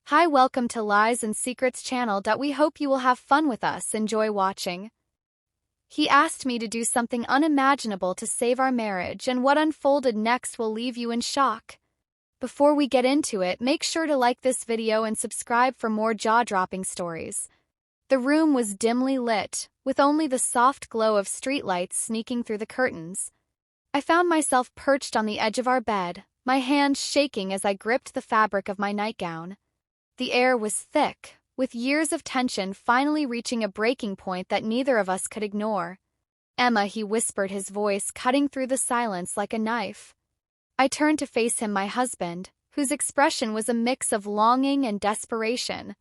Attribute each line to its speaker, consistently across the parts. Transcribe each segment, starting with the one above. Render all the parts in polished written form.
Speaker 1: Hi, welcome to Lies and Secrets channel. We hope you will have fun with us. Enjoy watching. He asked me to do something unimaginable to save our marriage, and what unfolded next will leave you in shock. Before we get into it, make sure to like this video and subscribe for more jaw-dropping stories. The room was dimly lit, with only the soft glow of streetlights sneaking through the curtains. I found myself perched on the edge of our bed, my hands shaking as I gripped the fabric of my nightgown. The air was thick, with years of tension finally reaching a breaking point that neither of us could ignore. "Emma," he whispered, his voice cutting through the silence like a knife. I turned to face him, my husband, whose expression was a mix of longing and desperation.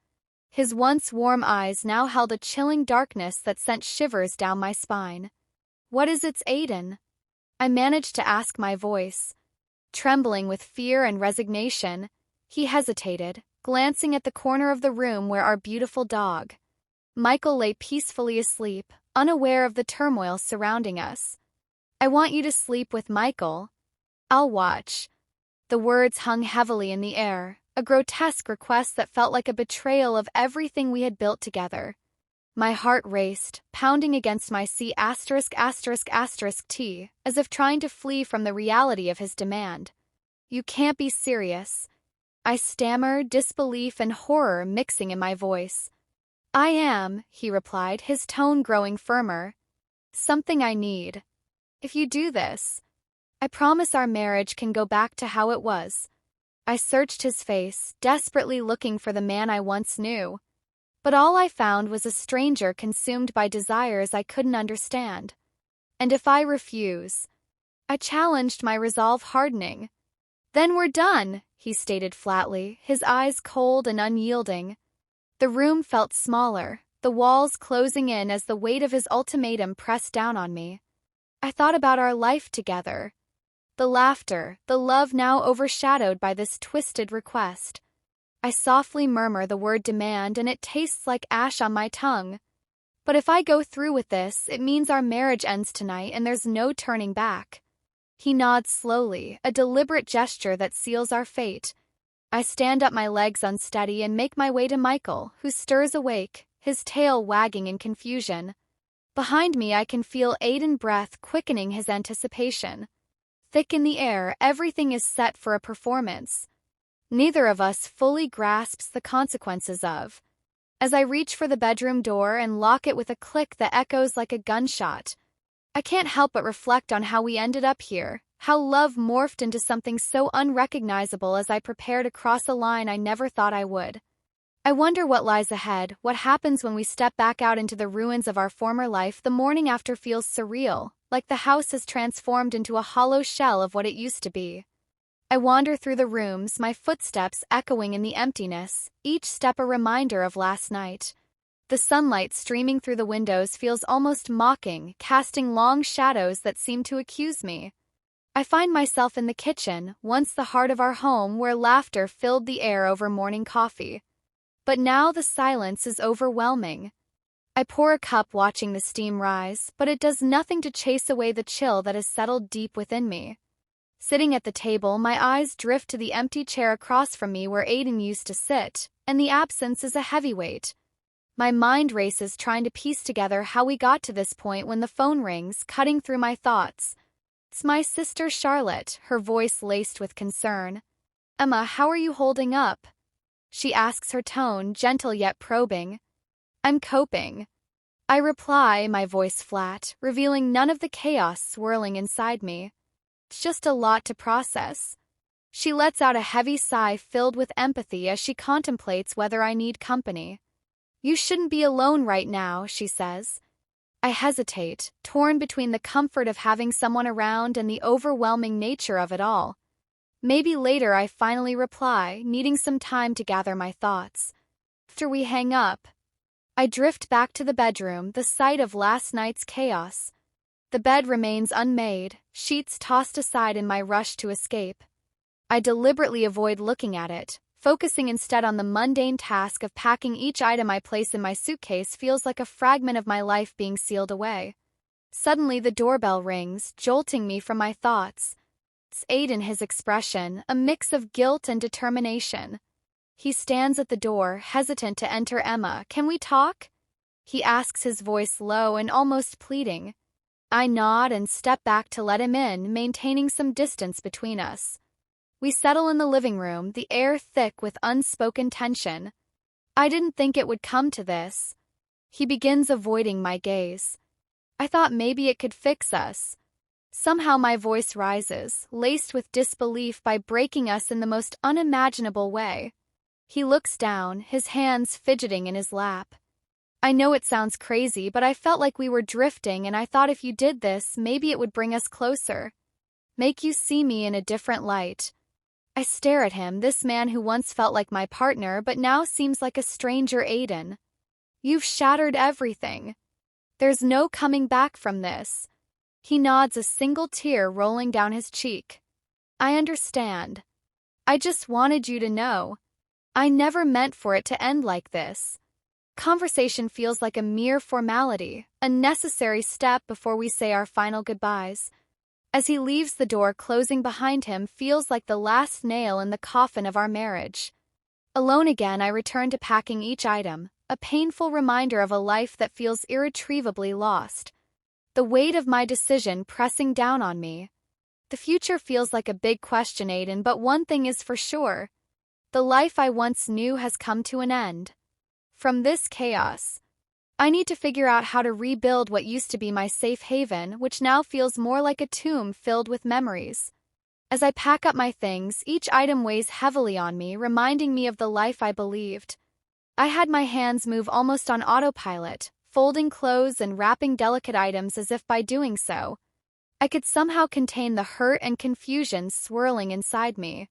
Speaker 1: His once warm eyes now held a chilling darkness that sent shivers down my spine. "What is it, Aiden?" I managed to ask, my voice trembling with fear and resignation. He hesitated, glancing at the corner of the room where our beautiful dog, Michael, lay peacefully asleep, unaware of the turmoil surrounding us. "I want you to sleep with Michael. I'll watch." The words hung heavily in the air, a grotesque request that felt like a betrayal of everything we had built together. My heart raced, pounding against my C*******T, as if trying to flee from the reality of his demand. "You can't be serious," I stammered, disbelief and horror mixing in my voice. "I am," he replied, his tone growing firmer. "Something I need. If you do this, I promise our marriage can go back to how it was." I searched his face, desperately looking for the man I once knew. But all I found was a stranger consumed by desires I couldn't understand. "And if I refuse?" I challenged, my resolve hardening. "Then we're done," he stated flatly, his eyes cold and unyielding. The room felt smaller, the walls closing in as the weight of his ultimatum pressed down on me. I thought about our life together. The laughter, the love now overshadowed by this twisted request. I softly murmur the word demand, and it tastes like ash on my tongue. "But if I go through with this, it means our marriage ends tonight and there's no turning back." He nods slowly, a deliberate gesture that seals our fate. I stand up, my legs unsteady, and make my way to Michael, who stirs awake, his tail wagging in confusion. Behind me I can feel Aiden's breath quickening his anticipation. Thick in the air, everything is set for a performance neither of us fully grasps the consequences of. As I reach for the bedroom door and lock it with a click that echoes like a gunshot, I can't help but reflect on how we ended up here, how love morphed into something so unrecognizable as I prepare to cross a line I never thought I would. I wonder what lies ahead, what happens when we step back out into the ruins of our former life. The morning after feels surreal, like the house has transformed into a hollow shell of what it used to be. I wander through the rooms, my footsteps echoing in the emptiness, each step a reminder of last night. The sunlight streaming through the windows feels almost mocking, casting long shadows that seem to accuse me. I find myself in the kitchen, once the heart of our home, where laughter filled the air over morning coffee. But now the silence is overwhelming. I pour a cup, watching the steam rise, but it does nothing to chase away the chill that has settled deep within me. Sitting at the table, my eyes drift to the empty chair across from me where Aiden used to sit, and the absence is a heavyweight. My mind races, trying to piece together how we got to this point, when the phone rings, cutting through my thoughts. It's my sister Charlotte, her voice laced with concern. "Emma, how are you holding up?" she asks, her tone gentle yet probing. "I'm coping," I reply, my voice flat, revealing none of the chaos swirling inside me. "It's just a lot to process." She lets out a heavy sigh filled with empathy as she contemplates whether I need company. "You shouldn't be alone right now," she says. I hesitate, torn between the comfort of having someone around and the overwhelming nature of it all. "Maybe later," I finally reply, needing some time to gather my thoughts. After we hang up, I drift back to the bedroom, the site of last night's chaos. The bed remains unmade, sheets tossed aside in my rush to escape. I deliberately avoid looking at it, focusing instead on the mundane task of packing. Each item I place in my suitcase feels like a fragment of my life being sealed away. Suddenly the doorbell rings, jolting me from my thoughts. It's Aiden, his expression, a mix of guilt and determination. He stands at the door, hesitant to enter. Emma, can we talk? He asks, his voice low and almost pleading. I nod and step back to let him in, maintaining some distance between us. We settle in the living room, the air thick with unspoken tension. I didn't think it would come to this. He begins avoiding my gaze. I thought maybe it could fix us. Somehow my voice rises, laced with disbelief by breaking us in the most unimaginable way. He looks down, his hands fidgeting in his lap. I know it sounds crazy, but I felt like we were drifting, and I thought if you did this, maybe it would bring us closer. Make you see me in a different light. I stare at him, this man who once felt like my partner but now seems like a stranger. Aiden. You've shattered everything. There's no coming back from this. He nods, a single tear rolling down his cheek. I understand. I just wanted you to know. I never meant for it to end like this. Conversation feels like a mere formality, a necessary step before we say our final goodbyes. As he leaves, the door closing behind him feels like the last nail in the coffin of our marriage. Alone again, I return to packing each item, a painful reminder of a life that feels irretrievably lost. The weight of my decision pressing down on me. The future feels like a big question, Aiden, but one thing is for sure. The life I once knew has come to an end. From this chaos, I need to figure out how to rebuild what used to be my safe haven, which now feels more like a tomb filled with memories. As I pack up my things, each item weighs heavily on me, reminding me of the life I believed. I had my hands move almost on autopilot, folding clothes and wrapping delicate items as if by doing so, I could somehow contain the hurt and confusion swirling inside me.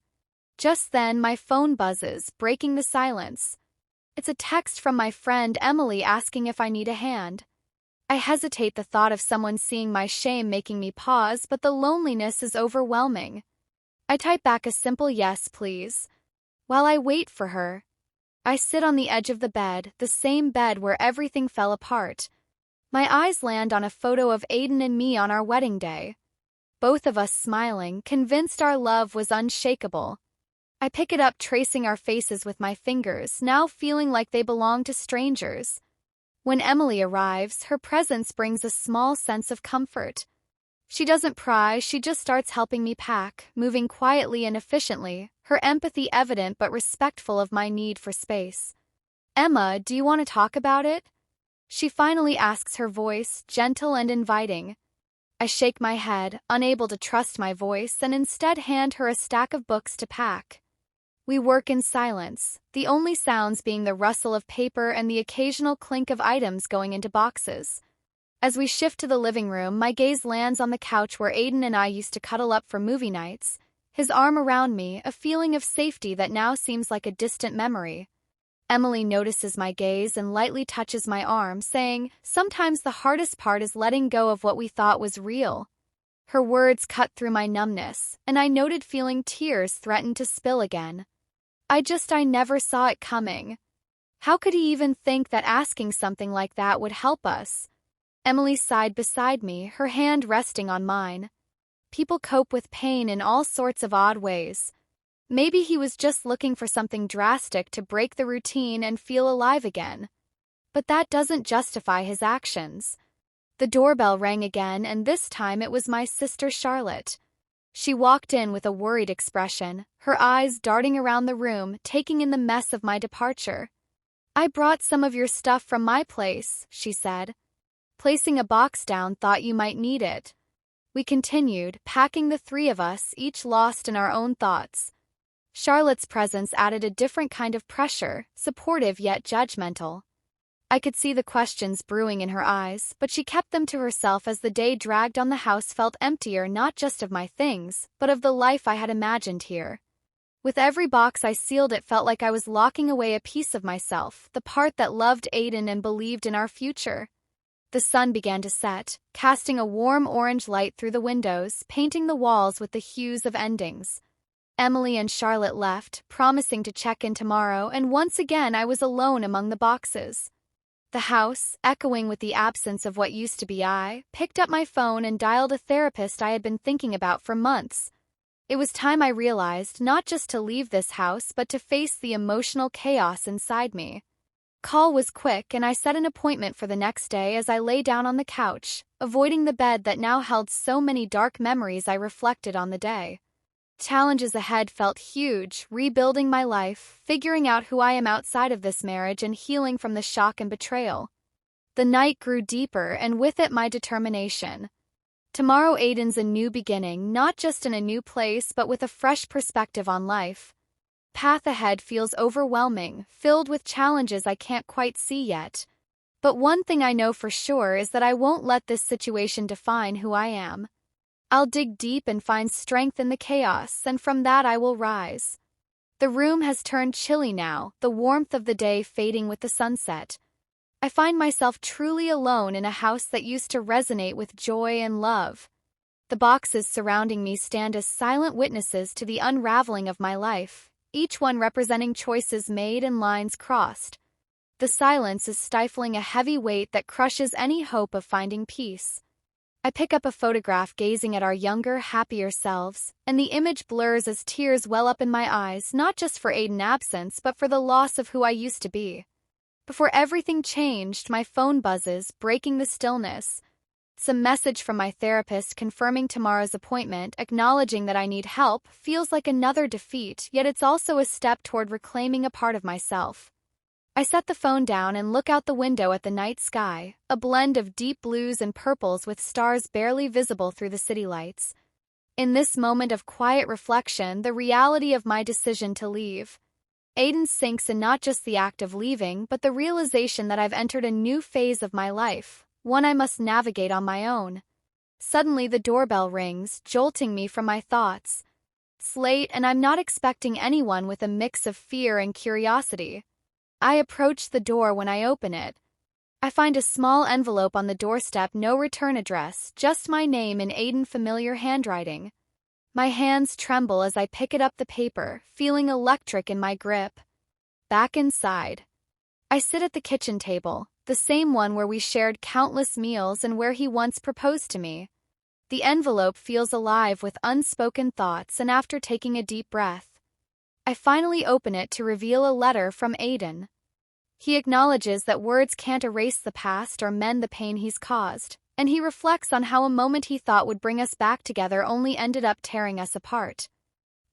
Speaker 1: Just then, my phone buzzes, breaking the silence. It's a text from my friend Emily asking if I need a hand. I hesitate, the thought of someone seeing my shame making me pause, but the loneliness is overwhelming. I type back a simple yes, please. While I wait for her, I sit on the edge of the bed, the same bed where everything fell apart. My eyes land on a photo of Aiden and me on our wedding day. Both of us smiling, convinced our love was unshakable. I pick it up, tracing our faces with my fingers, now feeling like they belong to strangers. When Emily arrives, her presence brings a small sense of comfort. She doesn't pry, she just starts helping me pack, moving quietly and efficiently, her empathy evident but respectful of my need for space. Emma, do you want to talk about it? She finally asks, her voice gentle and inviting. I shake my head, unable to trust my voice, and instead hand her a stack of books to pack. We work in silence, the only sounds being the rustle of paper and the occasional clink of items going into boxes. As we shift to the living room, my gaze lands on the couch where Aiden and I used to cuddle up for movie nights, his arm around me, a feeling of safety that now seems like a distant memory. Emily notices my gaze and lightly touches my arm, saying, "Sometimes the hardest part is letting go of what we thought was real." Her words cut through my numbness, and I noted feeling tears threaten to spill again. I never saw it coming. How could he even think that asking something like that would help us? Emily sighed beside me, her hand resting on mine. People cope with pain in all sorts of odd ways. Maybe he was just looking for something drastic to break the routine and feel alive again. But that doesn't justify his actions. The doorbell rang again, and this time it was my sister Charlotte. She walked in with a worried expression, her eyes darting around the room, taking in the mess of my departure. "I brought some of your stuff from my place," she said. "Placing a box down, thought you might need it." We continued, packing, the three of us, each lost in our own thoughts. Charlotte's presence added a different kind of pressure, supportive yet judgmental. I could see the questions brewing in her eyes, but she kept them to herself as the day dragged on. The house felt emptier, not just of my things, but of the life I had imagined here. With every box I sealed, it felt like I was locking away a piece of myself, the part that loved Aiden and believed in our future. The sun began to set, casting a warm orange light through the windows, painting the walls with the hues of endings. Emily and Charlotte left, promising to check in tomorrow, and once again I was alone among the boxes. The house, echoing with the absence of what used to be, I picked up my phone and dialed a therapist I had been thinking about for months. It was time I realized not just to leave this house but to face the emotional chaos inside me. Call was quick and I set an appointment for the next day as I lay down on the couch, avoiding the bed that now held so many dark memories. I reflected on the day. Challenges ahead felt huge, rebuilding my life, figuring out who I am outside of this marriage and healing from the shock and betrayal. The night grew deeper and with it my determination. Tomorrow Aiden's a new beginning, not just in a new place but with a fresh perspective on life. Path ahead feels overwhelming, filled with challenges I can't quite see yet. But one thing I know for sure is that I won't let this situation define who I am. I'll dig deep and find strength in the chaos, and from that I will rise. The room has turned chilly now, the warmth of the day fading with the sunset. I find myself truly alone in a house that used to resonate with joy and love. The boxes surrounding me stand as silent witnesses to the unraveling of my life, each one representing choices made and lines crossed. The silence is stifling a heavy weight that crushes any hope of finding peace. I pick up a photograph gazing at our younger, happier selves, and the image blurs as tears well up in my eyes, not just for Aiden's absence but for the loss of who I used to be. Before everything changed, my phone buzzes, breaking the stillness. It's a message from my therapist confirming tomorrow's appointment, acknowledging that I need help. Feels like another defeat, yet it's also a step toward reclaiming a part of myself. I set the phone down and look out the window at the night sky, a blend of deep blues and purples with stars barely visible through the city lights. In this moment of quiet reflection, the reality of my decision to leave. Aiden sinks in not just the act of leaving, but the realization that I've entered a new phase of my life, one I must navigate on my own. Suddenly the doorbell rings, jolting me from my thoughts. It's late and I'm not expecting anyone, with a mix of fear and curiosity. I approach the door. When I open it, I find a small envelope on the doorstep, no return address, just my name in Aiden's familiar handwriting. My hands tremble as I pick it up, the paper, feeling electric in my grip. Back inside, I sit at the kitchen table, the same one where we shared countless meals and where he once proposed to me. The envelope feels alive with unspoken thoughts, and after taking a deep breath, I finally open it to reveal a letter from Aiden. He acknowledges that words can't erase the past or mend the pain he's caused, and he reflects on how a moment he thought would bring us back together only ended up tearing us apart.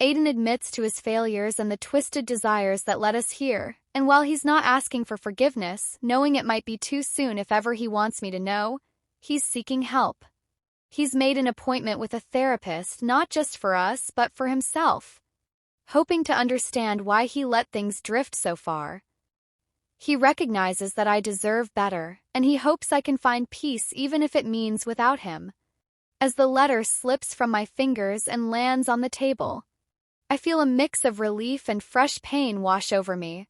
Speaker 1: Aiden admits to his failures and the twisted desires that led us here, and while he's not asking for forgiveness, knowing it might be too soon if ever he wants me to know, he's seeking help. He's made an appointment with a therapist, not just for us but for himself, hoping to understand why he let things drift so far. He recognizes that I deserve better, and he hopes I can find peace even if it means without him. As the letter slips from my fingers and lands on the table, I feel a mix of relief and fresh pain wash over me.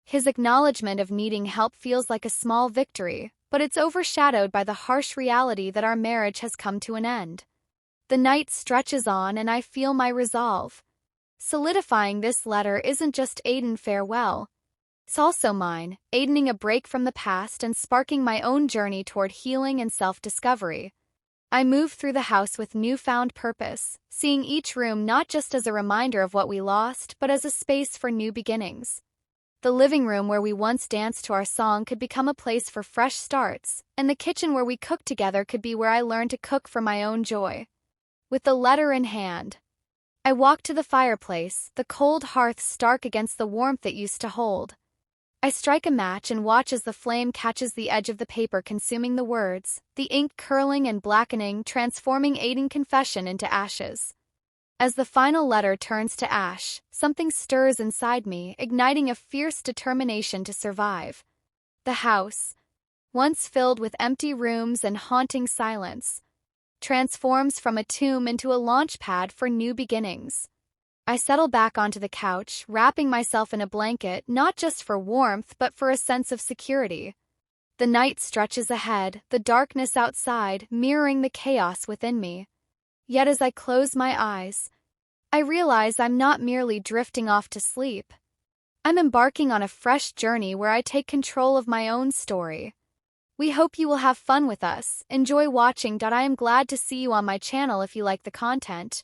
Speaker 1: His acknowledgement of needing help feels like a small victory, but it's overshadowed by the harsh reality that our marriage has come to an end. The night stretches on and I feel my resolve. Solidifying this letter isn't just Aiden's farewell. It's also mine, Aidening a break from the past and sparking my own journey toward healing and self-discovery. I move through the house with newfound purpose, seeing each room not just as a reminder of what we lost, but as a space for new beginnings. The living room where we once danced to our song could become a place for fresh starts, and the kitchen where we cooked together could be where I learned to cook for my own joy. With the letter in hand, I walk to the fireplace, the cold hearth stark against the warmth it used to hold. I strike a match and watch as the flame catches the edge of the paper, consuming the words, the ink curling and blackening, transforming Aiden's confession into ashes. As the final letter turns to ash, something stirs inside me, igniting a fierce determination to survive. The house, once filled with empty rooms and haunting silence, transforms from a tomb into a launch pad for new beginnings. I settle back onto the couch, wrapping myself in a blanket, not just for warmth but for a sense of security. The night stretches ahead, the darkness outside mirroring the chaos within me. Yet as I close my eyes, I realize I'm not merely drifting off to sleep. I'm embarking on a fresh journey where I take control of my own story. We hope you will have fun with us. Enjoy watching. I am glad to see you on my channel. If you like the content,